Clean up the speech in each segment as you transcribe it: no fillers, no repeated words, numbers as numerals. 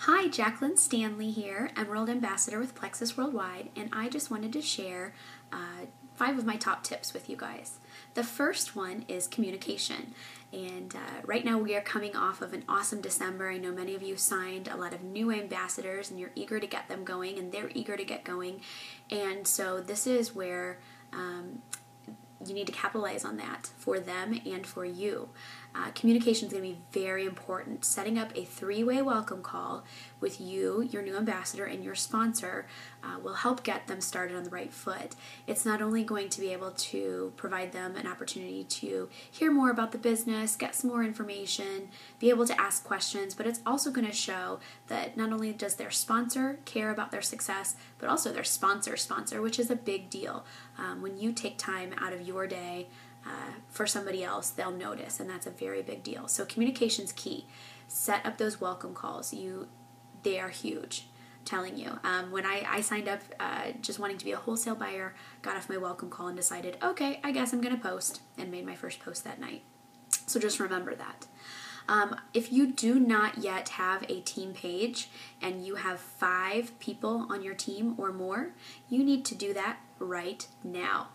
Hi, Jaclyn Stanley here, Emerald Ambassador with Plexus Worldwide, and I just wanted to share 5 of my top tips with you guys. The first one is communication, and right now we are coming off of an awesome December. I know many of you signed a lot of new ambassadors, and you're eager to get them going, and they're eager to get going, and so this is where you need to capitalize on that for them and for you. Communication is going to be very important. Setting up a 3-way welcome call with you, your new ambassador, and your sponsor will help get them started on the right foot. It's not only going to be able to provide them an opportunity to hear more about the business, get some more information, be able to ask questions, but it's also going to show that not only does their sponsor care about their success, but also their sponsor, which is a big deal. When you take time out of your day for somebody else, they'll notice, and that's a very big deal. So communication's key. Set up those welcome calls. They are huge. I'm telling you. When I signed up just wanting to be a wholesale buyer, got off my welcome call and decided, okay, I guess I'm going to post, and made my first post that night. So just remember that. If you do not yet have a team page and you have 5 people on your team or more, you need to do that right now.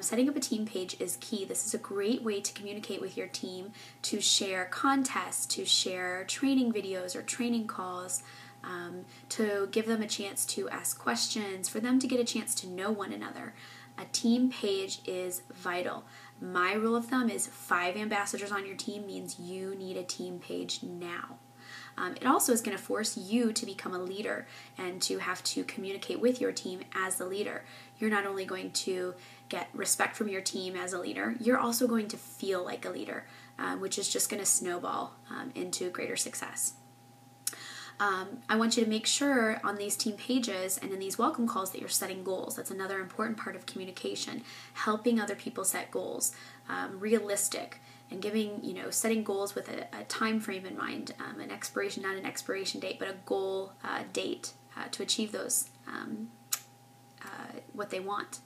Setting up a team page is key. This is a great way to communicate with your team, to share contests, to share training videos or training calls, to give them a chance to ask questions, for them to get a chance to know one another. A team page is vital. My rule of thumb is 5 ambassadors on your team means you need a team page now. It also is going to force you to become a leader and to have to communicate with your team as the leader. You're not only going to get respect from your team as a leader, you're also going to feel like a leader, which is just going to snowball into greater success. I want you to make sure on these team pages and in these welcome calls that you're setting goals. That's another important part of communication, helping other people set goals, realistic, and setting goals with a time frame in mind, an expiration, not an expiration date, but a goal date to achieve those, what they want.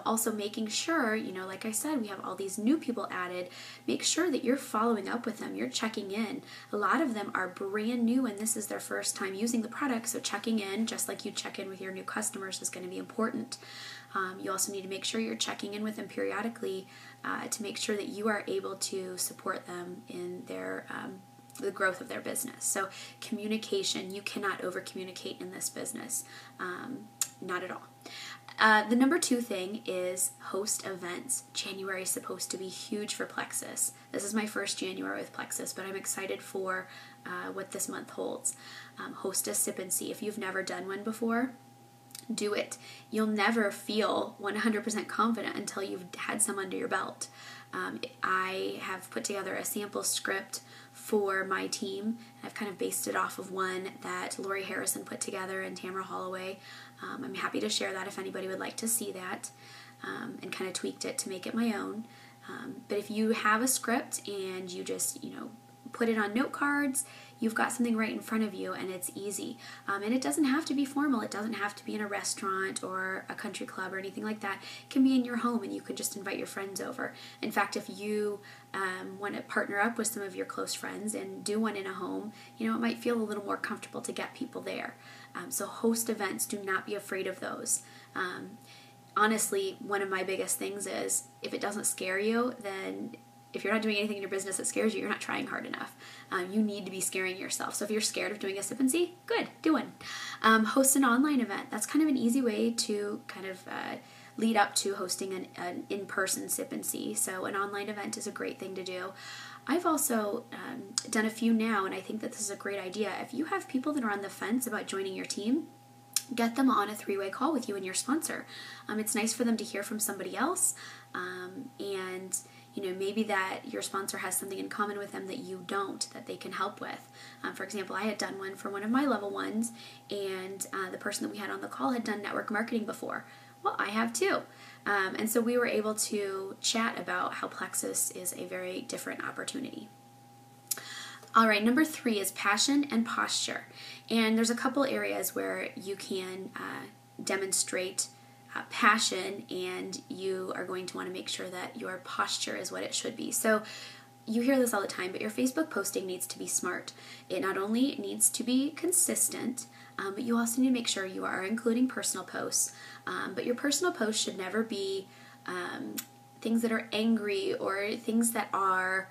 Also making sure, like I said, we have all these new people added. Make sure that you're following up with them. You're checking in. A lot of them are brand new and this is their first time using the product, so checking in, just like you check in with your new customers, is going to be important. You also need to make sure you're checking in with them periodically to make sure that you are able to support them in their the growth of their business. So communication, you cannot over-communicate in this business. Not at all. The number 2 thing is host events. January is supposed to be huge for Plexus. This is my first January with Plexus, but I'm excited for what this month holds. Host a sip and see. If you've never done one before, do it. You'll never feel 100% confident until you've had some under your belt. I have put together a sample script for my team. I've kind of based it off of one that Lori Harrison put together and Tamara Holloway. I'm happy to share that if anybody would like to see that, and kind of tweaked it to make it my own. But if you have a script and you just, put it on note cards, you've got something right in front of you and it's easy. And it doesn't have to be formal. It doesn't have to be in a restaurant or a country club or anything like that. It can be in your home and you can just invite your friends over. In fact, if you want to partner up with some of your close friends and do one in a home, it might feel a little more comfortable to get people there. So host events. Do not be afraid of those. Honestly, one of my biggest things is if it doesn't scare you, then if you're not doing anything in your business that scares you, you're not trying hard enough. You need to be scaring yourself. So if you're scared of doing a sip and see, good, do one. Host an online event. That's kind of an easy way to kind of lead up to hosting an in-person sip and see. So an online event is a great thing to do. I've also done a few now, and I think that this is a great idea. If you have people that are on the fence about joining your team, get them on a 3-way call with you and your sponsor. It's nice for them to hear from somebody else, and maybe that your sponsor has something in common with them that you don't, that they can help with. For example, I had done one for one of my level 1s, and the person that we had on the call had done network marketing before. Well, I have too. And so we were able to chat about how Plexus is a very different opportunity. All right, number 3 is passion and posture. And there's a couple areas where you can demonstrate passion, and you are going to want to make sure that your posture is what it should be. So you hear this all the time, but your Facebook posting needs to be smart. It not only needs to be consistent, but you also need to make sure you are including personal posts. But your personal posts should never be things that are angry or things that are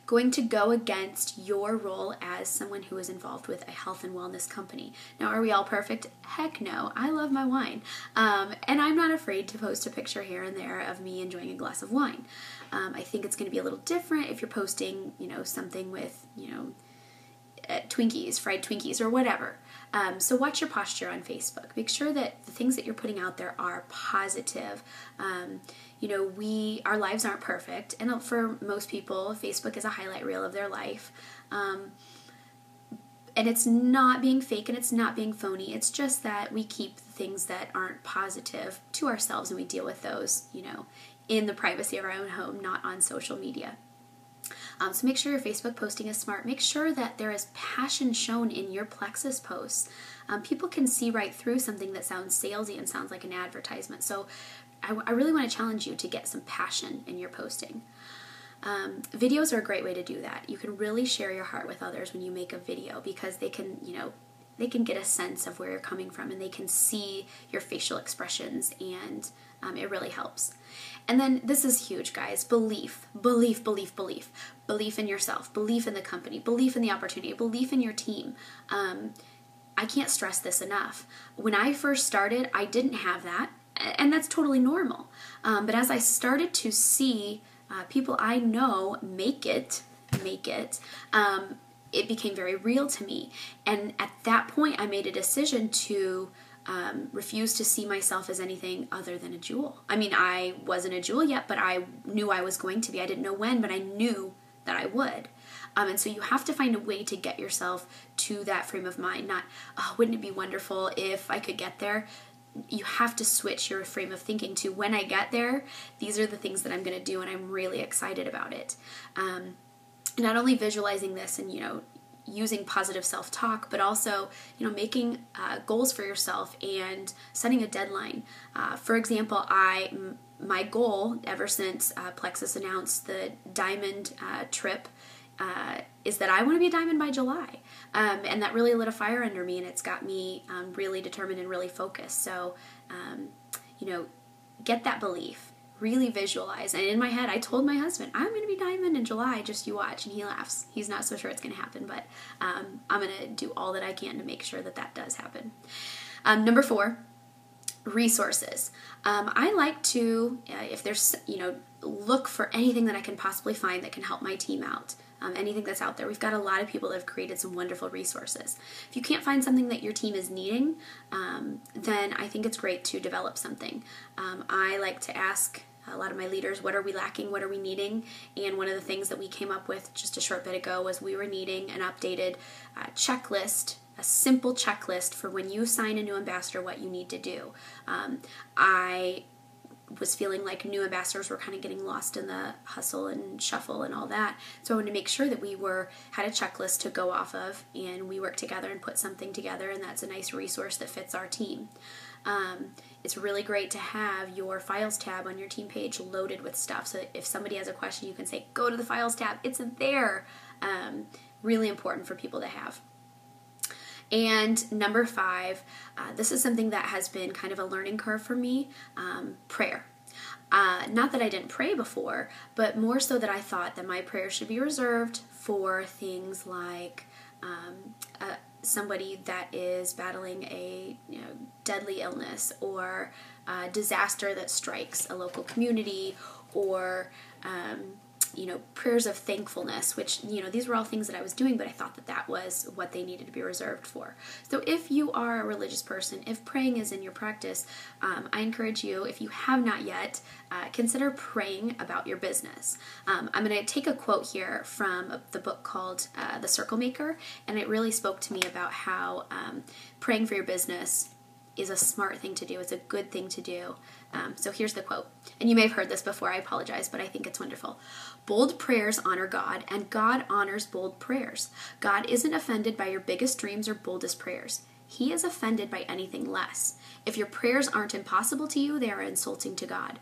going to go against your role as someone who is involved with a health and wellness company. Now, are we all perfect? Heck no. I love my wine. And I'm not afraid to post a picture here and there of me enjoying a glass of wine. I think it's going to be a little different if you're posting, something with, Twinkies, fried Twinkies, or whatever. So watch your posture on Facebook. Make sure that the things that you're putting out there are positive. Our lives aren't perfect, and for most people, Facebook is a highlight reel of their life. And it's not being fake and it's not being phony. It's just that we keep the things that aren't positive to ourselves, and we deal with those, in the privacy of our own home, not on social media. So make sure your Facebook posting is smart. Make sure that there is passion shown in your Plexus posts. People can see right through something that sounds salesy and sounds like an advertisement. So I really want to challenge you to get some passion in your posting. Videos are a great way to do that. You can really share your heart with others when you make a video, because they can get a sense of where you're coming from, and they can see your facial expressions, and it really helps. And then this is huge, guys. Belief in yourself, belief in the company, belief in the opportunity, belief in your team. I can't stress this enough. When I first started, I didn't have that, and that's totally normal. But as I started to see people I know make it, it became very real to me. And at that point, I made a decision to refuse to see myself as anything other than a jewel. I mean, I wasn't a jewel yet, but I knew I was going to be. I didn't know when, but I knew that I would. And so you have to find a way to get yourself to that frame of mind. Not, wouldn't it be wonderful if I could get there? You have to switch your frame of thinking to, when I get there, these are the things that I'm going to do, and I'm really excited about it. Not only visualizing this and, using positive self-talk, but also, making goals for yourself and setting a deadline. For example, my goal ever since Plexus announced the diamond trip is that I want to be a diamond by July. And that really lit a fire under me, and it's got me really determined and really focused. So, get that belief. Really visualize. And in my head, I told my husband, I'm going to be diamond in July, just you watch. And he laughs. He's not so sure it's going to happen, but I'm going to do all that I can to make sure that that does happen. Number 4, resources. I like to, if there's, look for anything that I can possibly find that can help my team out. Anything that's out there. We've got a lot of people that have created some wonderful resources. If you can't find something that your team is needing, then I think it's great to develop something. I like to ask a lot of my leaders, what are we lacking? What are we needing? And one of the things that we came up with just a short bit ago was we were needing an updated checklist, a simple checklist for when you sign a new ambassador, what you need to do. I was feeling like new ambassadors were kind of getting lost in the hustle and shuffle and all that. So I wanted to make sure that we had a checklist to go off of, and we worked together and put something together, and that's a nice resource that fits our team. It's really great to have your files tab on your team page loaded with stuff. So if somebody has a question, you can say, go to the files tab. It's there. Really important for people to have. And number 5, this is something that has been kind of a learning curve for me, prayer. Not that I didn't pray before, but more so that I thought that my prayer should be reserved for things like somebody that is battling a deadly illness, or a disaster that strikes a local community, or prayers of thankfulness, which, these were all things that I was doing, but I thought that that was what they needed to be reserved for. So if you are a religious person, if praying is in your practice, I encourage you, if you have not yet, consider praying about your business. I'm going to take a quote here from the book called The Circle Maker, and it really spoke to me about how praying for your business is a smart thing to do. It's a good thing to do. So here's the quote. And you may have heard this before, I apologize, but I think it's wonderful. Bold prayers honor God, and God honors bold prayers. God isn't offended by your biggest dreams or boldest prayers. He is offended by anything less. If your prayers aren't impossible to you, they are insulting to God.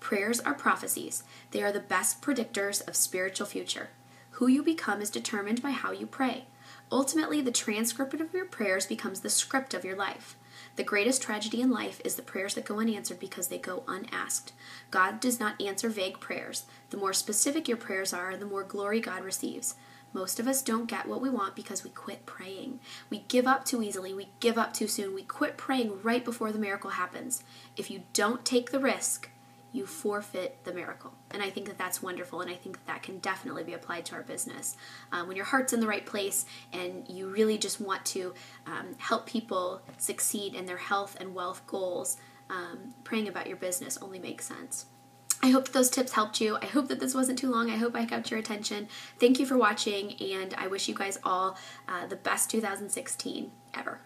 Prayers are prophecies. They are the best predictors of spiritual future. Who you become is determined by how you pray. Ultimately, the transcript of your prayers becomes the script of your life. The greatest tragedy in life is the prayers that go unanswered because they go unasked. God does not answer vague prayers. The more specific your prayers are, the more glory God receives. Most of us don't get what we want because we quit praying. We give up too easily. We give up too soon. We quit praying right before the miracle happens. If you don't take the risk, you forfeit the miracle. And I think that that's wonderful, and I think that that can definitely be applied to our business. When your heart's in the right place and you really just want to help people succeed in their health and wealth goals, praying about your business only makes sense. I hope that those tips helped you. I hope that this wasn't too long. I hope I kept your attention. Thank you for watching, and I wish you guys all the best 2016 ever.